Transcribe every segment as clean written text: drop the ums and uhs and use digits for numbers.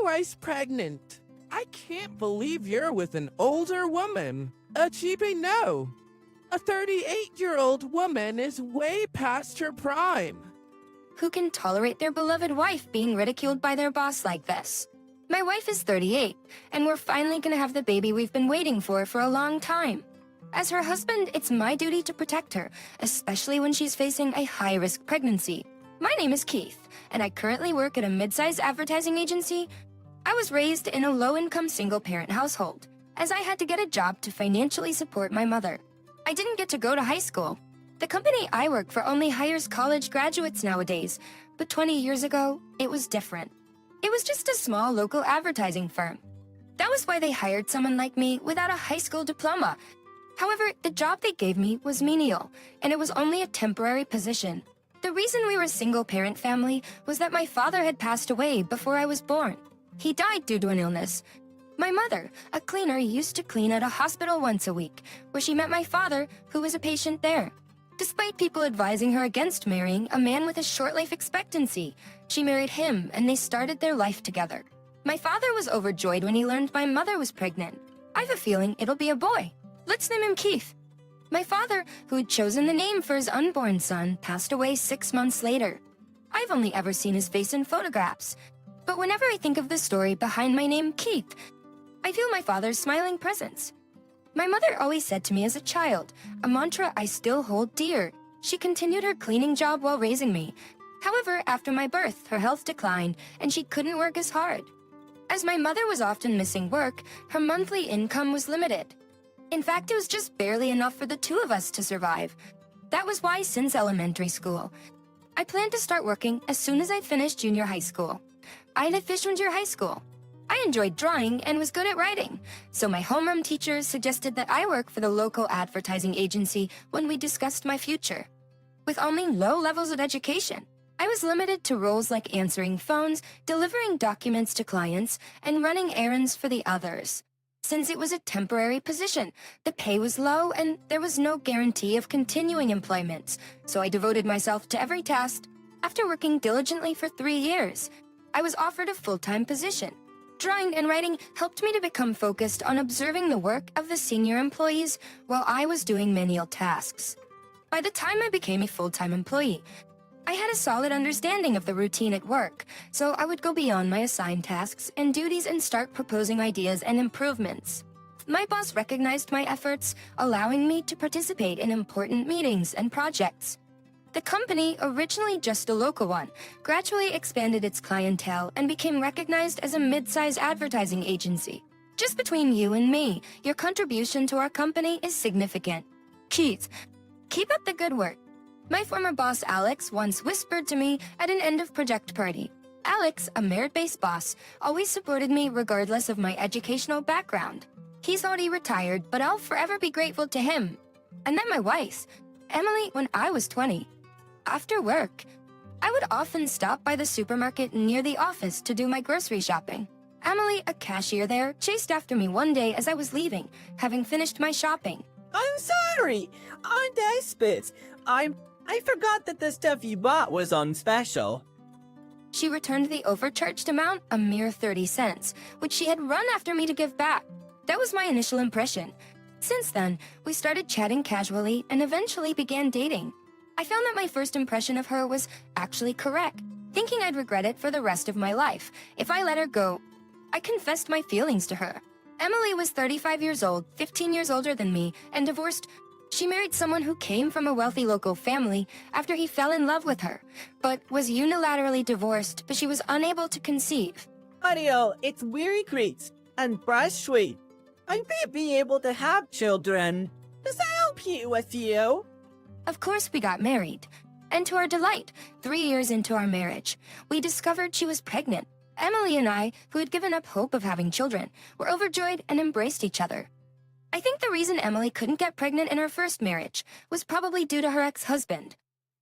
wife's pregnant. I can't believe you're with an older woman. A cheapie no. A 38-year-old woman is way past her prime. Who can tolerate their beloved wife being ridiculed by their boss like this? My wife is 38, and we're finally gonna have the baby we've been waiting for a long time. As her husband, it's my duty to protect her, especially when she's facing a high-risk pregnancy. My name is Keith, and I currently work at a mid-sized advertising agency. I was raised in a low-income single-parent household, as I had to get a job to financially support my mother. I didn't get to go to high school. The company I work for only hires college graduates nowadays, but 20 years ago, it was different. It was just a small local advertising firm. That was why they hired someone like me without a high school diploma. However, the job they gave me was menial, and it was only a temporary position. The reason we were a single-parent family was that my father had passed away before I was born. He died due to an illness. My mother, a cleaner, used to clean at a hospital once a week, where she met my father, who was a patient there. Despite people advising her against marrying a man with a short life expectancy, she married him and they started their life together. My father was overjoyed when he learned my mother was pregnant. I have a feeling it'll be a boy. Let's name him Keith. My father, who had chosen the name for his unborn son, passed away 6 months later. I've only ever seen his face in photographs, but whenever I think of the story behind my name, Keith, I feel my father's smiling presence. My mother always said to me as a child, a mantra I still hold dear. She continued her cleaning job while raising me. However, after my birth, her health declined and she couldn't work as hard. As my mother was often missing work, her monthly income was limited. In fact, it was just barely enough for the two of us to survive. That was why, since elementary school, I planned to start working as soon as I finished junior high school. I had finished junior high school. I enjoyed drawing and was good at writing, so my homeroom teachers suggested that I work for the local advertising agency when we discussed my future. With only low levels of education, I was limited to roles like answering phones, delivering documents to clients, and running errands for the others. Since it was a temporary position, the pay was low and there was no guarantee of continuing employment, so I devoted myself to every task. After working diligently for 3 years, I was offered a full-time position. Drawing and writing helped me to become focused on observing the work of the senior employees while I was doing menial tasks. By the time I became a full-time employee, I had a solid understanding of the routine at work, so I would go beyond my assigned tasks and duties and start proposing ideas and improvements. My boss recognized my efforts, allowing me to participate in important meetings and projects. The company, originally just a local one, gradually expanded its clientele and became recognized as a mid-sized advertising agency. Just between you and me, your contribution to our company is significant. Keith, keep up the good work. My former boss, Alex, once whispered to me at an end-of-project party. Alex, a merit-based boss, always supported me regardless of my educational background. He's already retired, but I'll forever be grateful to him. And then my wife, Emily, when I was 20. After work, I would often stop by the supermarket near the office to do my grocery shopping. Emily, a cashier there, chased after me one day as I was leaving, having finished my shopping. I'm sorry. Aren't I spits? I forgot that the stuff you bought was on special. She returned the overcharged amount, a mere 30 cents, which she had run after me to give back. That was my initial impression. Since then, we started chatting casually and eventually began dating. I found that my first impression of her was actually correct, thinking I'd regret it for the rest of my life if I let her go. I confessed my feelings to her. Emily was 35 years old, 15 years older than me, and divorced. She married someone who came from a wealthy local family after he fell in love with her, but was unilaterally divorced, but she was unable to conceive. Adios, it's Weary Creeks and Brush Sweet. I may be able to have children. Does that help you with you? Of course we got married. And to our delight, 3 years into our marriage, we discovered she was pregnant. Emily and I, who had given up hope of having children, were overjoyed and embraced each other. I think the reason Emily couldn't get pregnant in her first marriage was probably due to her ex-husband.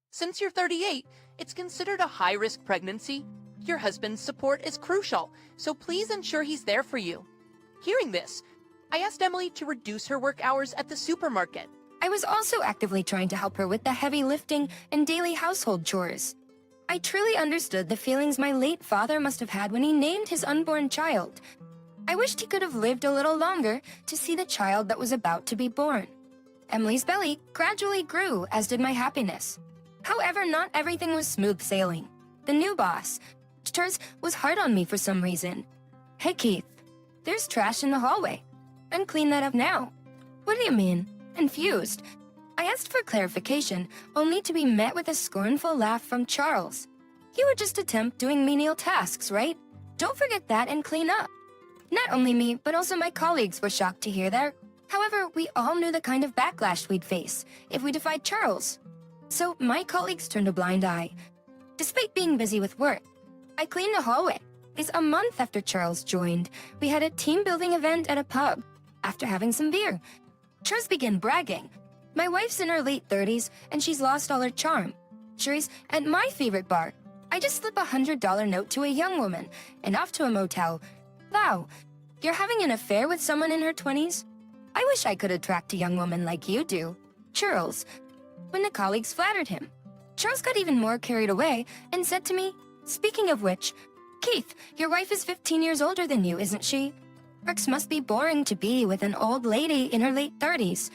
Since you're 38, it's considered a high-risk pregnancy. Your husband's support is crucial, so please ensure he's there for you. Hearing this, I asked Emily to reduce her work hours at the supermarket. I was also actively trying to help her with the heavy lifting and daily household chores. I truly understood the feelings my late father must have had when he named his unborn child. I wished he could have lived a little longer to see the child that was about to be born. Emily's belly gradually grew, as did my happiness. However, not everything was smooth sailing. The new boss, Churs, was hard on me for some reason. Hey, Keith, there's trash in the hallway. I'm cleaning that up now. What do you mean? Confused. I asked for clarification, only to be met with a scornful laugh from Charles. You would just attempt doing menial tasks, right? Don't forget that and clean up. Not only me, but also my colleagues were shocked to hear that. However, we all knew the kind of backlash we'd face if we defied Charles. So my colleagues turned a blind eye. Despite being busy with work, I cleaned the hallway. It's a month after Charles joined. We had a team-building event at a pub. After having some beer, Charles began bragging. My wife's in her late 30s, and she's lost all her charm. She's at my favorite bar. I just slip a $100 note to a young woman, and off to a motel. Wow, you're having an affair with someone in her 20s? I wish I could attract a young woman like you do. Charles. When the colleagues flattered him, Charles got even more carried away and said to me, speaking of which, Keith, your wife is 15 years older than you, isn't she? Brooks must be boring to be with an old lady in her late 30s.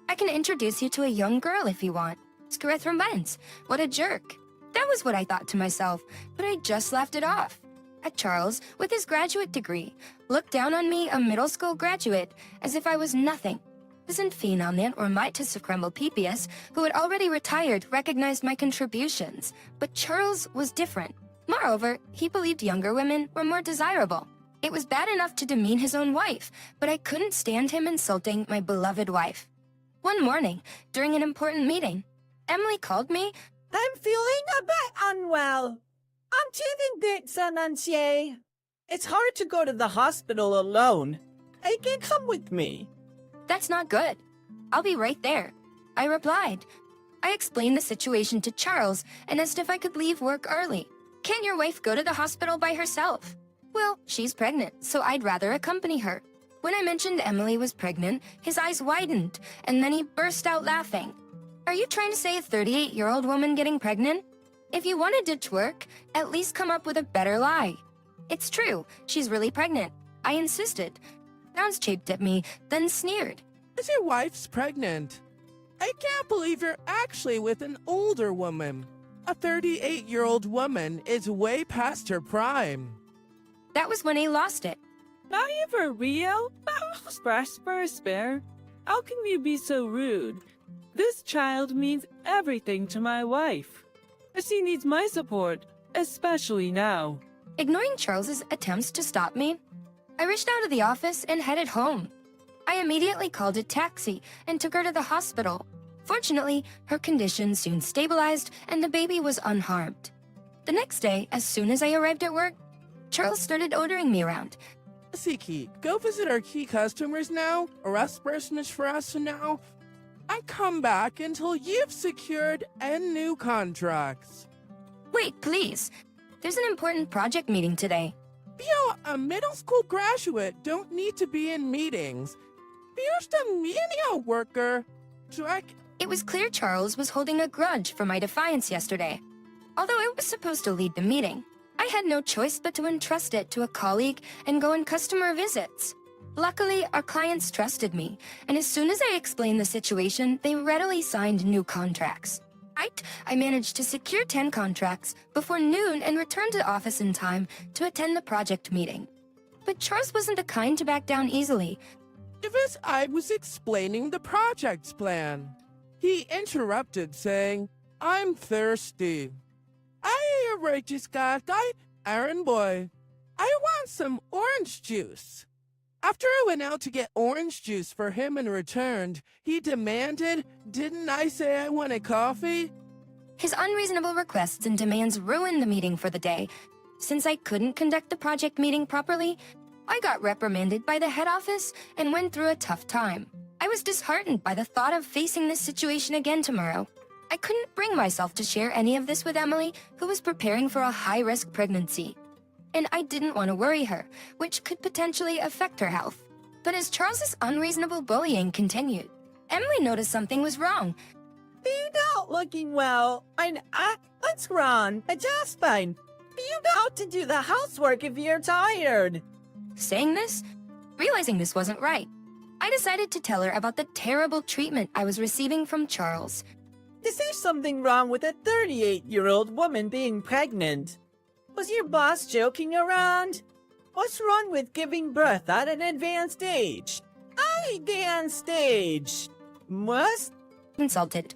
I can introduce you to a young girl if you want. Scareth Mines. What a jerk. That was what I thought to myself, but I just laughed it off. At Charles, with his graduate degree, looked down on me, a middle school graduate, as if I was nothing. Isn't Phenom or Mightus of Kreml Pepius, who had already retired, recognized my contributions, but Charles was different. Moreover, he believed younger women were more desirable. It was bad enough to demean his own wife, but I couldn't stand him insulting my beloved wife. One morning, during an important meeting, Emily called me. I'm feeling a bit unwell. I'm taking dates on Auntie. It's hard to go to the hospital alone. I can come with me. That's not good. I'll be right there. I replied. I explained the situation to Charles and asked if I could leave work early. Can't your wife go to the hospital by herself? Well, she's pregnant, so I'd rather accompany her. When I mentioned Emily was pregnant, his eyes widened, and then he burst out laughing. Are you trying to say a 38-year-old woman getting pregnant? If you want to ditch work, at least come up with a better lie. It's true, she's really pregnant. I insisted. Downs chafed at me, then sneered. Is your wife's pregnant? I can't believe you're actually with an older woman. A 38-year-old woman is way past her prime. That was when he lost it. Not you for real? Splash for a spare? How can you be so rude? This child means everything to my wife. She needs my support, especially now. Ignoring Charles's attempts to stop me, I rushed out of the office and headed home. I immediately called a taxi and took her to the hospital. Fortunately, her condition soon stabilized and the baby was unharmed. The next day, as soon as I arrived at work, Charles started ordering me around. See, Keith, go visit our key customers now, or us business for us now. I come back until you've secured N new contracts. Wait, please. There's an important project meeting today. You, a middle school graduate, don't need to be in meetings. Be just a menial worker. It was clear Charles was holding a grudge for my defiance yesterday. Although I was supposed to lead the meeting, I had no choice but to entrust it to a colleague and go on customer visits. Luckily, our clients trusted me, and as soon as I explained the situation, they readily signed new contracts. I managed to secure 10 contracts before noon and returned to the office in time to attend the project meeting. But Charles wasn't the kind to back down easily. As I was explaining the project's plan, he interrupted, saying, I'm thirsty. I just got Aaron boy. I want some orange juice. After I went out to get orange juice for him and returned, he demanded, didn't I say I wanted coffee? His unreasonable requests and demands ruined the meeting for the day. Since I couldn't conduct the project meeting properly, I got reprimanded by the head office and went through a tough time. I was disheartened by the thought of facing this situation again tomorrow. I couldn't bring myself to share any of this with Emily, who was preparing for a high-risk pregnancy. And I didn't want to worry her, which could potentially affect her health. But as Charles's unreasonable bullying continued, Emily noticed something was wrong. You're not looking well. What's wrong? Just fine. You got to do the housework if you're tired. Saying this, realizing this wasn't right, I decided to tell her about the terrible treatment I was receiving from Charles. Is there something wrong with a 38-year-old woman being pregnant? Was your boss joking around? What's wrong with giving birth at an advanced age? Advanced age. What? Consulted,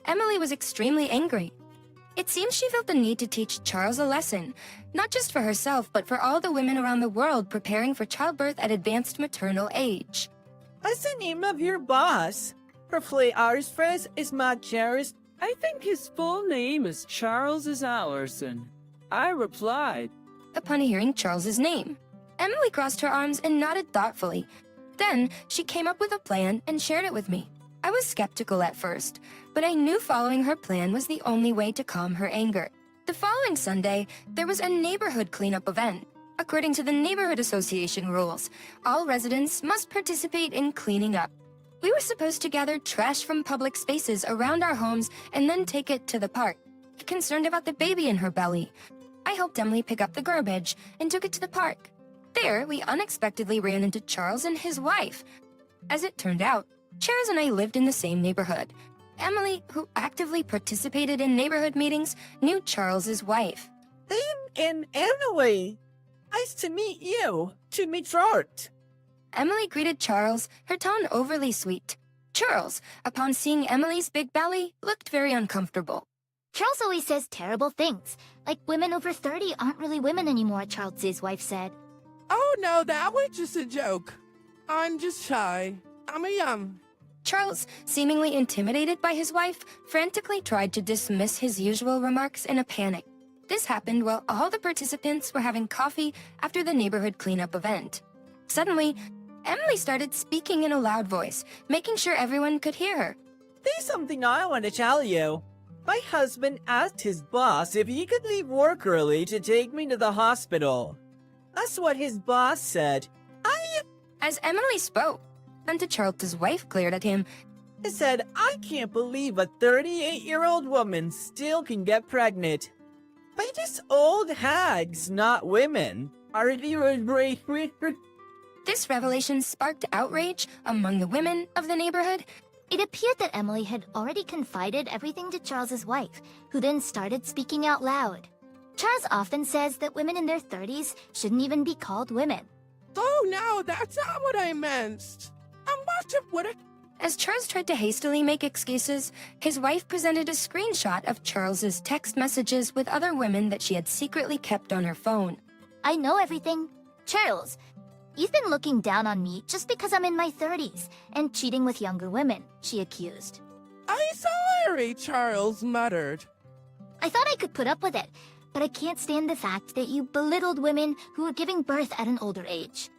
Emily was extremely angry. It seems she felt the need to teach Charles a lesson, not just for herself, but for all the women around the world preparing for childbirth at advanced maternal age. What's the name of your boss? Her play hours phrase is my cherished. I think his full name is Charles Allerson. I replied. Upon hearing Charles's name, Emily crossed her arms and nodded thoughtfully. Then she came up with a plan and shared it with me. I was skeptical at first, but I knew following her plan was the only way to calm her anger. The following Sunday, there was a neighborhood cleanup event. According to the neighborhood association rules, all residents must participate in cleaning up. We were supposed to gather trash from public spaces around our homes and then take it to the park. Concerned about the baby in her belly, I helped Emily pick up the garbage and took it to the park. There, we unexpectedly ran into Charles and his wife. As it turned out, Charles and I lived in the same neighborhood. Emily, who actively participated in neighborhood meetings, knew Charles's wife. And Emily. Nice to meet you. To meet Short. Emily greeted Charles, her tone overly sweet. Charles, upon seeing Emily's big belly, looked very uncomfortable. Charles always says terrible things, like women over 30 aren't really women anymore, Charles's wife said. Oh no, that was just a joke. I'm just shy. I'm a young. Charles, seemingly intimidated by his wife, frantically tried to dismiss his usual remarks in a panic. This happened while all the participants were having coffee after the neighborhood cleanup event. Suddenly, Emily started speaking in a loud voice, making sure everyone could hear her. There's something I want to tell you. My husband asked his boss if he could leave work early to take me to the hospital. That's what his boss said. As Emily spoke, Auntie Charles's wife glared at him. He said, I can't believe a 38-year-old woman still can get pregnant. By just old hags, not women. This revelation sparked outrage among the women of the neighborhood. It appeared that Emily had already confided everything to Charles's wife, who then started speaking out loud. Charles often says that women in their 30s shouldn't even be called women. Oh no, that's not what I meant. I'm much of what I... As Charles tried to hastily make excuses, his wife presented a screenshot of Charles's text messages with other women that she had secretly kept on her phone. I know everything. Charles, you've been looking down on me just because I'm in my 30s and cheating with younger women, she accused. I'm sorry, Charles muttered. I thought I could put up with it, but I can't stand the fact that you belittled women who are giving birth at an older age.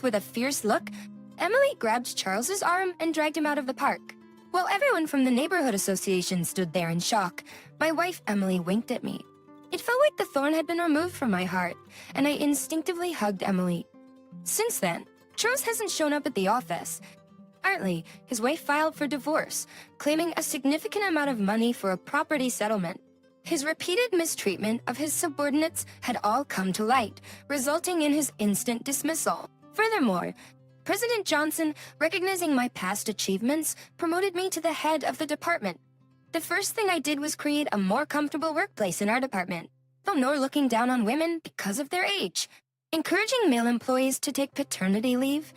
With a fierce look, Emily grabbed Charles's arm and dragged him out of the park. While everyone from the neighborhood association stood there in shock, my wife Emily winked at me. It felt like the thorn had been removed from my heart, and I instinctively hugged Emily. Since then, Charles hasn't shown up at the office. Partly, his wife filed for divorce, claiming a significant amount of money for a property settlement. His repeated mistreatment of his subordinates had all come to light, resulting in his instant dismissal. Furthermore, President Johnson, recognizing my past achievements, promoted me to the head of the department. The first thing I did was create a more comfortable workplace in our department, though nor looking down on women because of their age, encouraging male employees to take paternity leave.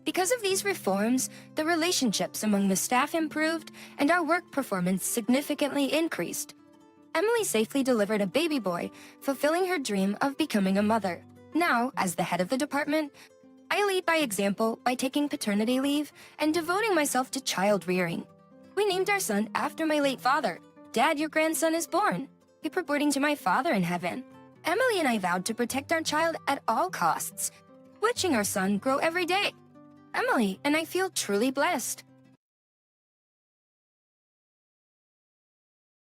Because of these reforms, the relationships among the staff improved and our work performance significantly increased. Emily safely delivered a baby boy, fulfilling her dream of becoming a mother. Now, as the head of the department, I lead by example by taking paternity leave and devoting myself to child rearing. We named our son after my late father. Dad, your grandson is born. Keep reporting to my father in heaven. Emily and I vowed to protect our child at all costs, watching our son grow every day. Emily and I feel truly blessed.